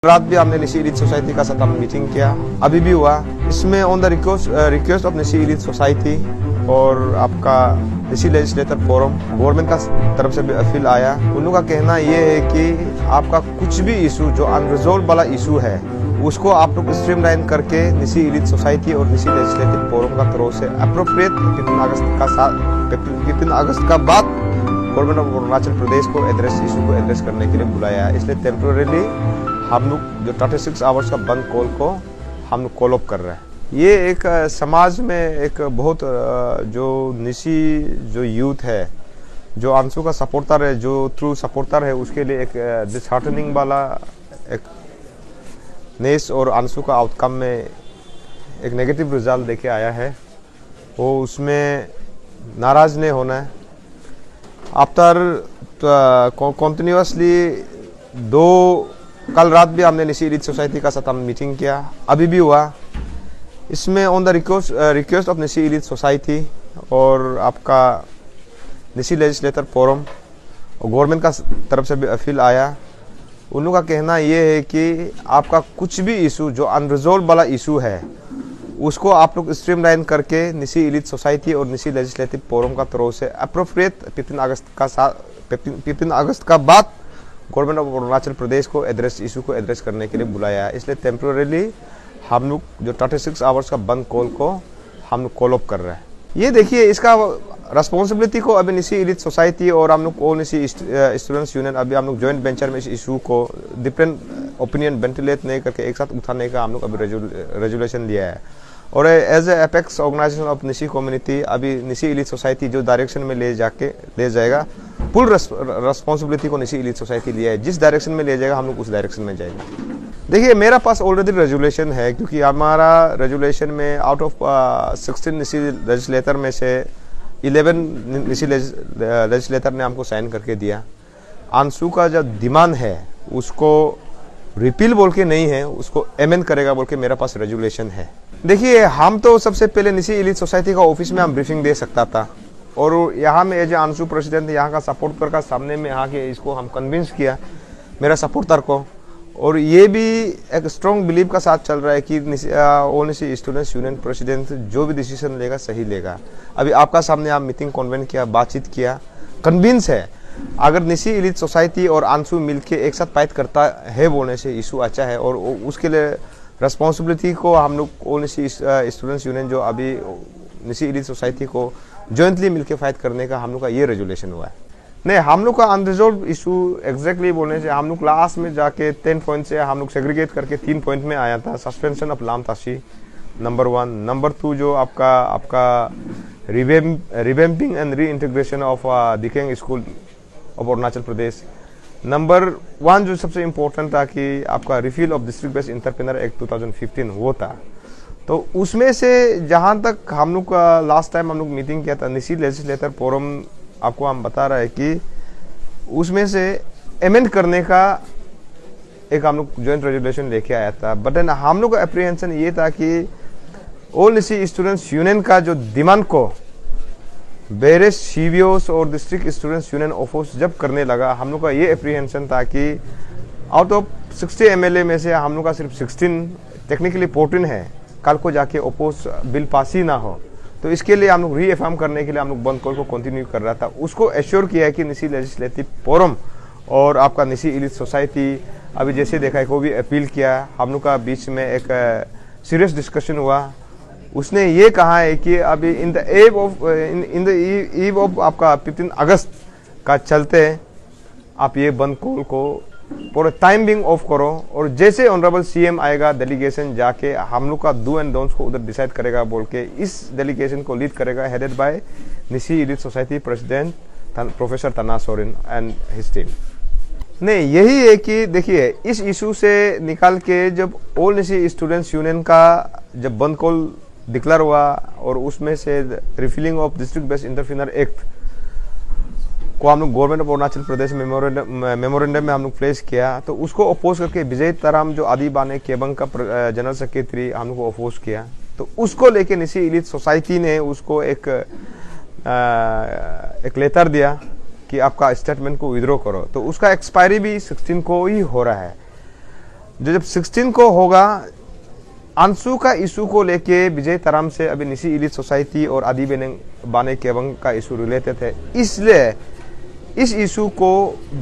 रात भी हमने निशी एलीट सोसाइटी का साथ हम मीटिंग किया, अभी भी हुआ। इसमें on the request of Nishi elite society और आपका निशी लेजिस्लेटर फोरम गवर्नमेंट का तरफ से भी अपील आया। उन लोगों का कहना ये है कि आपका कुछ भी इशू जो अनरिजोल्व वाला इशू है उसको आप लोग स्ट्रीमलाइन करके निशी एलीट सोसाइटी और निशी लेजिस्लेटिव फोरम का तरफ से अप्रोप्रिएट 15 अगस्त का बाद गवर्नमेंट ऑफ अरुणाचल प्रदेश को इशू को एड्रेस करने के लिए बुलाया है। इसलिए टेम्पोरेली हम लोग जो 36 आवर्स का बंद कॉल को हम लोग कॉल अप कर रहे हैं। ये एक समाज में एक बहुत जो निशी जो यूथ है, जो अंशु का सपोर्टर है, जो ट्रू सपोर्टर है, उसके लिए एक डिसहार्टनिंग वाला एक नेस और अंशु का आउटकम में एक नेगेटिव रिजल्ट देके आया है। वो उसमें नाराज नहीं होना है। आफ्टर कंटिन्यूसली कल रात भी हमने निशी एलीट सोसाइटी का साथ हम मीटिंग किया, अभी भी हुआ। इसमें on the request of Nishi elite society और आपका निशी लेजिस्लेटर फोरम और गवर्नमेंट का तरफ से भी अपील आया। उन लोगों का कहना ये है कि आपका कुछ भी इशू जो अनरिजोल्व वाला इशू है उसको आप लोग स्ट्रीमलाइन करके निशी एलीट सोसाइटी और निशी लेजिस्लेटिव फोरम का तरफ से अप्रोप्रिएट 15 अगस्त का बाद गवर्नमेंट ऑफ अरुणाचल प्रदेश को इशू को एड्रेस करने के लिए बुलाया है। इसलिए टेम्पोरेली हम लोग जो 36 आवर्स का बंद कॉल को हम लोग कॉल अप कर रहे हैं। ये देखिए, इसका रेस्पॉन्सिबिलिटी को अभी निशी एलीट सोसाइटी और हम लोग और निशी स्टूडेंट्स यूनियन अभी हम लोग जॉइंट वेंचर में इस इशू को डिफरेंट ओपिनियन वेंटिलेट नहीं करके एक साथ उठाने का हम लोग अभी रेजुलेशन लिया है। और as a apex organisation of Nyishi community अभी निशी एलीट सोसाइटी जो डायरेक्शन में ले जाएगा, फुल रेस्पॉन्सिबिलिटी को निशी एलीट सोसाइटी लिया है। जिस डायरेक्शन में ले जाएगा हम लोग उस डायरेक्शन में जाएंगे। देखिए, मेरा पास ऑलरेडी रेजुलेशन है, क्योंकि हमारा रेजुलेशन में आउट ऑफ 16 निशी लेजिस्लेटर में से 11 निशी लेजिस्लेटर ने हमको साइन करके दिया। अंशु का जो डिमांड है उसको रिपील बोल के नहीं है, उसको एमेंड करेगा बोल के मेरा पास रेजुलेशन है। देखिए, हम तो सबसे पहले निशी एलीट सोसाइटी का ऑफिस में हम ब्रीफिंग दे सकता था, और यहाँ में एज अंशु प्रेसिडेंट यहाँ का सपोर्टर का सामने में यहाँ के इसको हम कन्विंस किया मेरा सपोर्टर को। और ये भी एक स्ट्रॉन्ग बिलीव का साथ चल रहा है कि all Nyishi students union president जो भी डिसीजन लेगा सही लेगा। अभी आपका सामने आप मीटिंग कॉन्वेंट किया, बातचीत किया, कन्विंस है अगर निशी एलीट सोसाइटी और अंशु मिलके एक साथ फाइट करता है बोलने से इशू अच्छा है। और उसके लिए रेस्पॉन्सिबिलिटी को हम लोग ऑल निशी स्टूडेंट्स यूनियन जो अभी निशी एलीट सोसाइटी को जॉइंटली मिलके फाइट करने का हम लोग का ये रेजुलेशन हुआ है। नहीं, हम लोग का अनरिजोल्व इशू एग्जैक्टली बोलने से हम लोग लास्ट में जाके 10 पॉइंट से हम लोग सेग्रीगेट करके 3 पॉइंट में आया था। सस्पेंशन ऑफ लाम ताशी नंबर 1, नंबर 2 जो आपका revamping and reintegration of Dikeng school of Arunachal Pradesh, number 1 जो सबसे इम्पोर्टेंट था कि आपका repeal of district based entrepreneur act 2015 वो था। तो उसमें से जहाँ तक हम लोग का लास्ट टाइम हम लोग मीटिंग किया था निशी लेजिस्लेटर फोरम, आपको हम बता रहे हैं कि उसमें से एमेंड करने का एक हम लोग जॉइंट रेजुलेशन लेके आया था। बट हम लोग का एप्रीहेंशन ये था कि ऑल निशी स्टूडेंट्स यूनियन का जो डिमांड को वेरियस सीवीओस और डिस्ट्रिक्ट स्टूडेंट्स यूनियन ऑफिस जब करने लगा, हम लोग का ये एप्रीहेंशन था कि आउट ऑफ 60 एमएलए में से हम लोग का सिर्फ 16, टेक्निकली 14 है, कल को जाके ओपोज बिल पास ही ना हो। तो इसके लिए हम लोग रीएफर्म करने के लिए हम लोग बंद कॉल को कंटिन्यू कर रहा था। उसको एश्योर किया है कि निशी लेजिस्लेटिव फोरम और आपका निशी एलीट सोसाइटी अभी जैसे देखा है, को भी अपील किया, हम लोग का बीच में एक सीरियस डिस्कशन हुआ। उसने ये कहा है कि अभी इन द ईव ऑफ आपका 15 अगस्त का चलते आप ये बंद कॉल को फॉर टाइम बिंग ऑफ करो, और जैसे ऑनरेबल सीएम आएगा डेलीगेशन जाके हम लोग का डू एंड डोंट्स को उधर डिसाइड करेगा बोल के इस डेलीगेशन को लीड करेगा, headed by Nishi elite society president professor तना सोरेन एंड हिज टीम। नहीं, यही है कि देखिए, इस इशू से निकाल के जब ऑल निशी स्टूडेंट्स यूनियन का जब बंद कॉल डिक्लेयर हुआ और उसमें से refilling of district based entrepreneur act को हम लोग government of Arunachal Pradesh memorandum में हम लोग प्लेस किया, तो उसको अपोज करके विजय ताराम जो आदिबाने केबंग का जनरल सेक्रेटरी हम लोग को अपोज किया। तो उसको लेके निशी एलीट सोसाइटी ने उसको एक लेटर दिया कि आपका स्टेटमेंट को विड्रॉ करो, तो उसका एक्सपायरी भी 16 को ही हो रहा है। जो जब 16 को होगा, अंशु का इशू को लेके विजय तराम से अभी निसी इलीट सोसाइटी और आदि बाने केबंग का इशू रिलेटेड है, इसलिए इस इशू को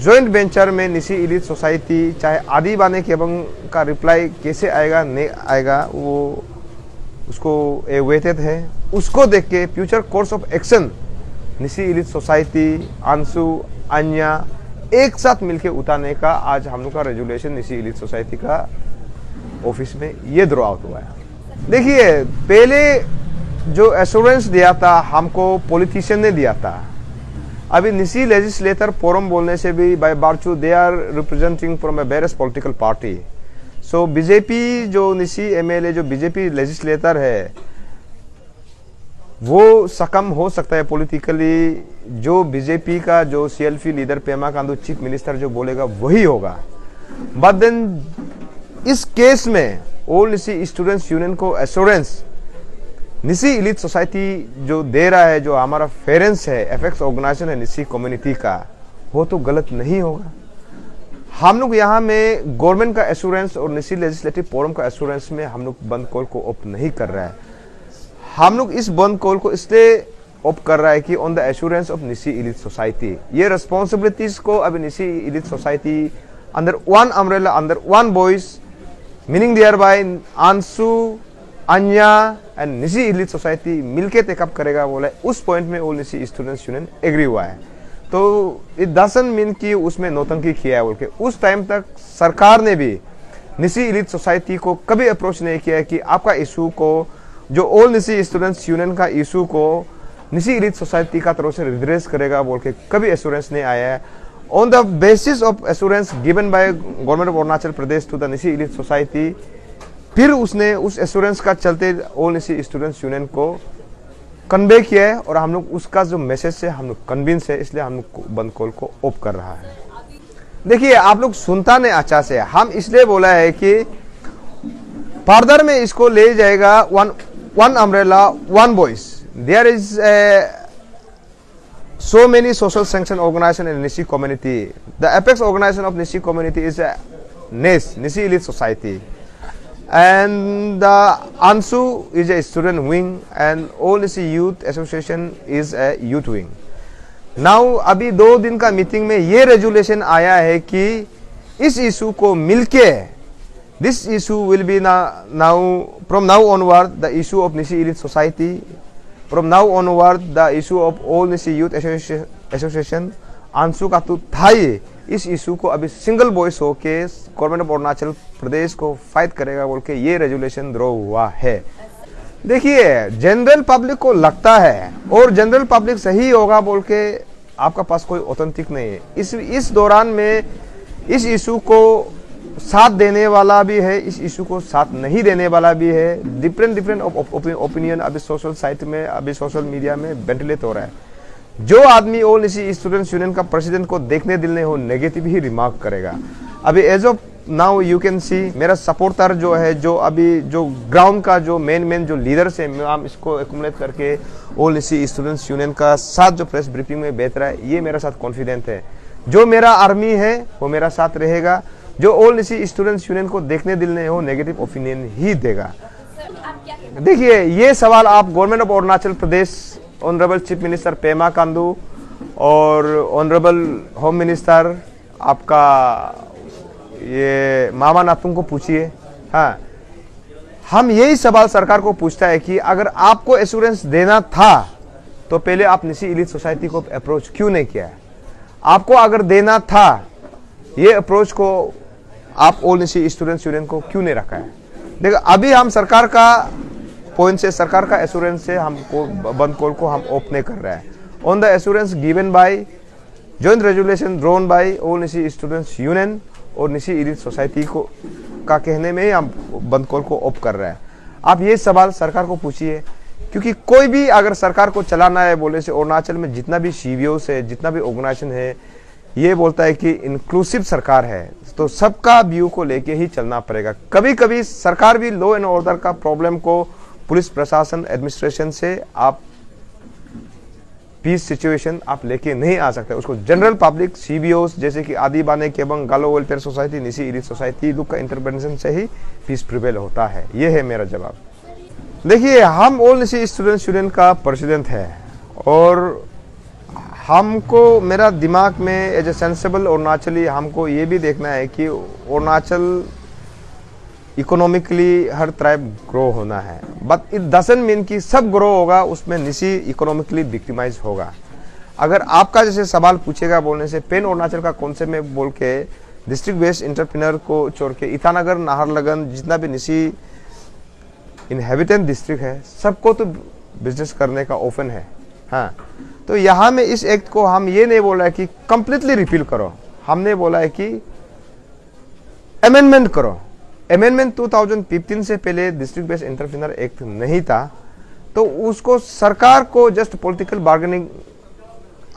जॉइंट वेंचर में निसी इलीट सोसाइटी चाहे आदि बाने केबंग का रिप्लाई कैसे आएगा नहीं आएगा वो उसको वेटेड है। उसको देख के future course of action Nyishi elite society, ANSU, ANYA एक साथ मिलके उतारने का आज हम लोग का रेजुलेशन निसी इलीट सोसाइटी का ऑफिस में ये ड्रॉ आउट हुआ है। देखिए, पहले जो एश्योरेंस दिया था हमको पॉलिटिशियन ने दिया था। अभी निसी लेजिस्लेटर फोरम बोलने से भी बाय बार्चू they are representing from a various political party. So BJP जो निसी एमएलए जो बीजेपी लेजिस्लेटर है वो सकम हो सकता है पॉलिटिकली, जो बीजेपी का जो CLP leader Pema Khandu chief minister जो बोलेगा वही होगा। बट देन इस केस में ऑल निसी स्टूडेंट्स यूनियन को एश्योरेंस निसी इलीट सोसाइटी जो दे रहा है, जो हमारा फेरेंस है, एफेक्स ऑर्गेनाइजेशन है निसी कम्युनिटी का, वो तो गलत नहीं होगा। हम लोग यहाँ में गवर्नमेंट का एश्योरेंस और निसी लेजिस्लेटिव फोरम का एश्योरेंस में हम लोग बंद कॉल को ऑप नहीं कर रहा है। हम लोग इस बंद कॉल को इसलिए ऑप कर रहा है कि on the assurance of Nyishi elite society, ये रेस्पॉन्सिबिलिटीज को अभी Nyishi elite society under one umbrella, under one voice, meaning thereby ANSU, ANYA and Nyishi elite society मिलके टेकअप करेगा बोला है। उस पॉइंट में all Nyishi students union agree हुआ है। तो इट डजंट मीन कि उसमें नौटंकी किया है बोल के। उस टाइम तक सरकार ने भी निसी इलीट सोसाइटी को कभी अप्रोच नहीं किया है कि आपका इशू को, जो ऑल निसी स्टूडेंट्स यूनियन का इशू को निसी इलीट सोसाइटी का तरफ से रिड्रेस करेगा बोल के कभी एश्योरेंस नहीं आया है। On the basis of assurance given by government of Arunachal Pradesh to the Nyishi elite society, फिर उसने उस एश्योरेंस का चलते ऑल निसी स्टूडेंट्स यूनियन को कन्वे किया है और हम लोग उसका जो मैसेज से हम लोग कन्विंस है, इसलिए हम लोग बंद कॉल को ऑप कर रहा है। देखिए, आप लोग सुनता नहीं अच्छा से, हम इसलिए बोला है कि फर्दर में इसको ले जाएगा one umbrella, one voice. There is so many social sanction organization in Nishi community. The apex organization of Nishi community is NES, Nishi Elite Society. And the ANSU is a student wing and all Nishi Youth Association is a youth wing. Now अभी 2 दिन का meeting में ये resolution आया है कि इस issue को मिलके this issue will be from now onward the issue of Nishi Elite Society. From now onward, the issue of all Nishi Youth Association, आंसू का तो था ही, इस इशू को अभी सिंगल वॉइस होके गवर्नमेंट ऑफ अरुणाचल प्रदेश को फाइट करेगा बोल के ये रेजुलेशन ड्रॉ हुआ है। देखिए, जनरल पब्लिक को लगता है और जनरल पब्लिक सही होगा बोल के आपका पास कोई ऑथेंटिक नहीं है। इस दौरान में इस इशू को साथ देने वाला भी है, इस इशू को साथ नहीं देने वाला भी है। डिफरेंट ओपिनियन अभी सोशल साइट में, अभी सोशल मीडिया में वेंटिलेट हो रहा है। जो आदमी ऑल निशी स्टूडेंट्स यूनियन का प्रेसिडेंट को देखने दिल नहीं हो, नेगेटिव ही रिमार्क करेगा। अभी as of now you can see मेरा सपोर्टर जो है, जो अभी जो ग्राउंड का जो मेन जो लीडर्स है, हम इसको एक्युमुलेट करके ऑल निशी स्टूडेंट्स यूनियन का साथ जो प्रेस ब्रीफिंग में बैठ रहा है, ये मेरा साथ कॉन्फिडेंट है। जो मेरा आर्मी है वो मेरा साथ रहेगा। जो ऑल निशी स्टूडेंट्स यूनियन को देखने दिल नहीं हो, नेगेटिव ओपिनियन ही देगा। देखिए, ये सवाल आप government of Arunachal Pradesh, honourable chief minister Pema Khandu और ऑनरेबल होम मिनिस्टर आपका ये मामा नातुंग को पूछिए। हाँ, हम यही सवाल सरकार को पूछता है कि अगर आपको एश्योरेंस देना था तो पहले आप निशी इलीट सोसाइटी को अप्रोच क्यों नहीं किया? आपको अगर देना था, ये अप्रोच को आप ऑल निशी स्टूडेंट्स यूनियन को क्यों नहीं रखा है? देखो, अभी हम सरकार का पॉइंट से, सरकार का एश्योरेंस से हमको बंद कॉल को हम ओप नहीं कर रहे हैं। On the assurance given by joint resolution drawn by all Nyishi students union और निशी इलीट सोसाइटी को का कहने में ही हम बंद कॉल को ओप कर रहे हैं। आप ये सवाल सरकार को पूछिए, क्योंकि कोई भी अगर सरकार को चलाना है बोले से, अरुणाचल में जितना भी सीवीओस है, जितना भी ऑर्गेनाइजेशन है, ये बोलता है कि इंक्लूसिव सरकार है, तो सबका व्यू को लेके ही चलना पड़ेगा। कभी कभी सरकार भी लॉ एंड ऑर्डर का प्रॉब्लम को पुलिस प्रशासन एडमिनिस्ट्रेशन से आप पीस सिचुएशन आप लेके नहीं आ सकते। उसको जनरल पब्लिक, CBOs जैसे कि आदि बाने केबंग, गालो वेलफेयर सोसाइटी, निसी इलीट सोसाइटी लोग का इंटरवेंशन से ही पीस प्रिवेल होता है। ये है मेरा जवाब। देखिए, हम ऑल निसी स्टूडेंट यूनियन का प्रेसिडेंट है और हमको, मेरा दिमाग में एज ए सेंसिबल अरुणाचली, हमको ये भी देखना है कि अरुणाचल इकोनॉमिकली हर ट्राइब ग्रो होना है, बट इट डजंट मीन कि सब ग्रो होगा उसमें निसी इकोनॉमिकली विक्टिमाइज होगा। अगर आपका जैसे सवाल पूछेगा बोलने से, पेन अरुणाचल का कॉन्सेप्ट में बोल के डिस्ट्रिक्ट बेस्ड एंटरप्रेन्योर को छोड़ के ईटानगर, नाहरलगुन जितना भी निसी इनहेबिटेंट डिस्ट्रिक्ट है सबको तो बिजनेस करने का ओपन है। हाँ, तो यहाँ में इस एक्ट को हम ये नहीं बोला है कि कंप्लीटली रिपील करो, हमने बोला है कि अमेंडमेंट करो। अमेंडमेंट 2015 से पहले डिस्ट्रिक्ट बेस्ड एंटरप्रेन्योर एक्ट नहीं था, तो उसको सरकार को जस्ट पॉलिटिकल बार्गेनिंग,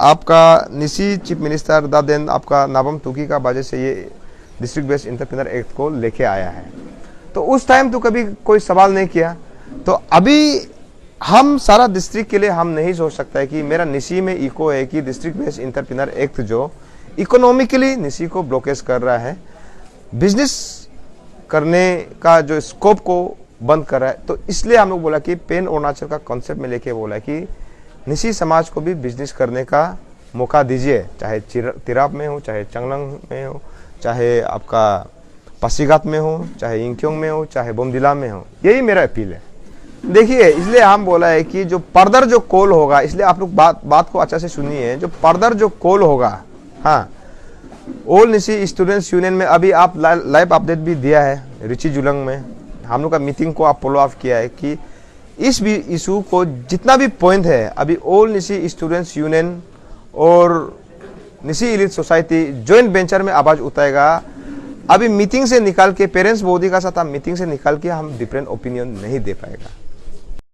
आपका निसी चीफ मिनिस्टर दादेन आपका नाबम तुकी का वजह से ये डिस्ट्रिक्ट बेस्ड एंटरप्रेन्योर एक्ट को लेके आया है। तो उस टाइम तो कभी कोई सवाल नहीं किया। तो अभी हम सारा डिस्ट्रिक्ट के लिए हम नहीं सोच सकता है कि मेरा निसी में इको है कि डिस्ट्रिक्ट बेस्ड एंटरप्रेन्योर एक्ट जो इकोनॉमिकली निसी को ब्लॉकेज कर रहा है, बिजनेस करने का जो स्कोप को बंद कर रहा है। तो इसलिए हम लोग बोला कि पेन अरुणाचल का कॉन्सेप्ट में लेके बोला कि निसी समाज को भी बिजनेस करने का मौका दीजिए, चाहे तिराप में हो, चाहे चंगलंग में हो, चाहे आपका पासीघाट में हो, चाहे इंक्योंग में हो, चाहे बोमदिला में हो। यही मेरा अपील है। देखिए, इसलिए हम बोला है कि जो फर्दर जो कॉल होगा, इसलिए आप लोग बात को अच्छा से सुनिए, जो फर्दर जो कॉल होगा, हाँ, ऑल निसी स्टूडेंट्स यूनियन में अभी आप लाइव अपडेट भी दिया है रिची जुलंग में, हम लोग का मीटिंग को आप फॉलो अप किया है कि इस भी इशू को जितना भी पॉइंट है अभी ऑल निसी स्टूडेंट्स यूनियन और निसी इलीट सोसाइटी जॉइंट वेंचर में आवाज उठाएगा। अभी मीटिंग से निकाल के पेरेंट्स बॉडी का साथ मीटिंग से निकाल के हम डिफरेंट ओपिनियन नहीं दे पाएगा।